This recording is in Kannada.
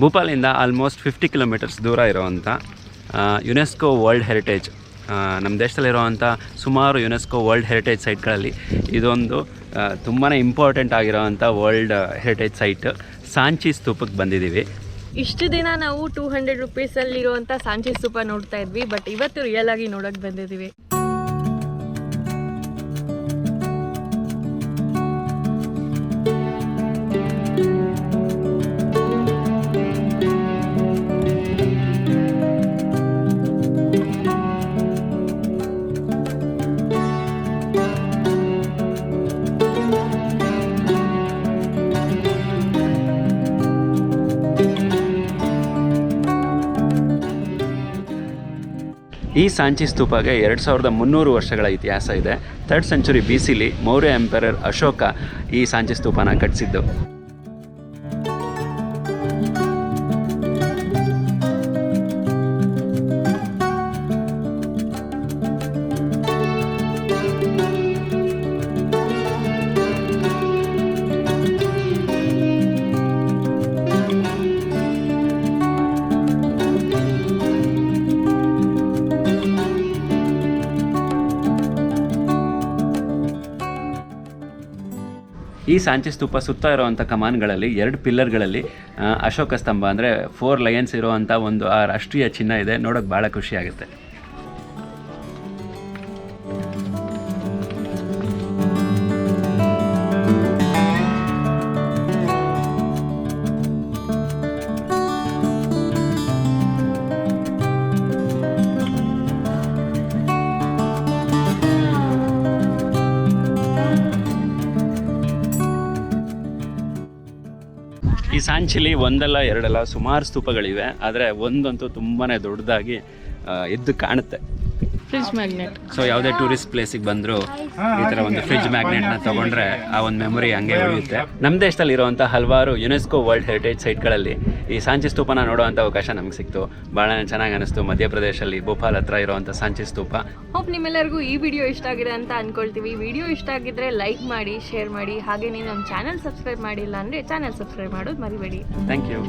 ಭೂಪಾಲಿಂದ ಆಲ್ಮೋಸ್ಟ್ 50 ಕಿಲೋಮೀಟರ್ಸ್ ದೂರ ಇರೋವಂಥ ಯುನೆಸ್ಕೋ ವರ್ಲ್ಡ್ ಹೆರಿಟೇಜ್, ನಮ್ಮ ದೇಶದಲ್ಲಿರುವಂಥ ಸುಮಾರು ಯುನೆಸ್ಕೋ ವರ್ಲ್ಡ್ ಹೆರಿಟೇಜ್ ಸೈಟ್ಗಳಲ್ಲಿ ಇದೊಂದು ತುಂಬಾ ಇಂಪಾರ್ಟೆಂಟ್ ಆಗಿರೋವಂಥ ವರ್ಲ್ಡ್ ಹೆರಿಟೇಜ್ ಸೈಟ್. ಸಾಂಚಿ ಸ್ತೂಪಕ್ಕೆ ಬಂದಿದ್ದೀವಿ. ಇಷ್ಟು ದಿನ ನಾವು 200 ರೂಪೀಸಲ್ಲಿರುವಂಥ ಸಾಂಚಿ ಸ್ತೂಪ ನೋಡ್ತಾ ಇದ್ವಿ, ಬಟ್ ಇವತ್ತು ರಿಯಲ್ ಆಗಿ ನೋಡೋಕೆ ಬಂದಿದ್ದೀವಿ. ಈ ಸಾಂಚಿ ಸ್ತೂಪಗೆ 2300 ವರ್ಷಗಳ ಇತಿಹಾಸ ಇದೆ. 3rd ಸೆಂಚುರಿ BCಲಿ ಮೌರ್ಯ ಎಂಪರರ್ ಅಶೋಕ ಈ ಸಾಂಚಿ ಸ್ತೂಪನ ಕಟ್ಟಿಸಿದ್ದು. ಈ ಸಾಂಚಿ ಸ್ತೂಪ ಸುತ್ತ ಇರುವಂಥ ಕಮಾನ್ಗಳಲ್ಲಿ 2 ಪಿಲ್ಲರ್ಗಳಲ್ಲಿ ಅಶೋಕ ಸ್ತಂಭ ಅಂದರೆ 4 ಲಯನ್ಸ್ ಇರುವಂಥ ಒಂದು ಆ ರಾಷ್ಟ್ರೀಯ ಚಿಹ್ನ ಇದೆ. ನೋಡೋಕೆ ಭಾಳ ಖುಷಿಯಾಗುತ್ತೆ. ಈ ಸಾಂಚಿಲಿ ಒಂದಲ್ಲ ಎರಡಲ್ಲ ಸುಮಾರು ಸ್ತೂಪಗಳಿವೆ, ಆದರೆ ಒಂದಂತೂ ತುಂಬಾ ದೊಡ್ಡದಾಗಿ ಎದ್ದು ಕಾಣುತ್ತೆ. Fridge magnet. ಸೊ ಯಾವುದೇ ಟೂರಿಸ್ಟ್ ಪ್ಲೇಸಿಗೆ ಬಂದರೂ ಈ ಥರ ಒಂದು ಫ್ರಿಡ್ಜ್ ಮ್ಯಾಗ್ನೆಟ್ನ ತೊಗೊಂಡ್ರೆ ಆ ಒಂದು ಮೆಮೊರಿ ಹಂಗೆ ಉಳಿಯುತ್ತೆ. ನಮ್ಮ ದೇಶದಲ್ಲಿ ಇರುವಂಥ ಹಲವಾರು ಯುನೆಸ್ಕೋ ವರ್ಲ್ಡ್ ಹೆರಿಟೇಜ್ ಸೈಟ್ಗಳಲ್ಲಿ ಈ ಸಾಂಚಿ ಸ್ತೂಪನ ನೋಡುವಂಥ ಅವಕಾಶ ನಮಗೆ ಸಿಕ್ತು. ಭಾಳ ಚೆನ್ನಾಗಿ ಅನಿಸ್ತು. ಮಧ್ಯಪ್ರದೇಶಲ್ಲಿ ಭೋಪಾಲ್ ಹತ್ರ ಇರುವಂಥ ಸಾಂಚಿ ಸ್ತೂಪ. ಹೋಪ್ ನಿಮ್ಮೆಲ್ಲರಿಗೂ ಈ ವಿಡಿಯೋ ಇಷ್ಟ ಆಗಿದೆ ಅಂತ ಅಂದ್ಕೊಳ್ತೀವಿ. ವಿಡಿಯೋ ಇಷ್ಟ ಆಗಿದ್ರೆ ಲೈಕ್ ಮಾಡಿ, ಶೇರ್ ಮಾಡಿ, ಹಾಗೆ ನೀವು ನಮ್ಮ ಚಾನಲ್ ಸಬ್ಸ್ಕ್ರೈಬ್ ಮಾಡಿಲ್ಲ ಅಂದರೆ ಚಾನಲ್ ಸಬ್ಸ್ಕ್ರೈಬ್ ಮಾಡೋದು ಮರಿಬೇಡಿ. Thank you.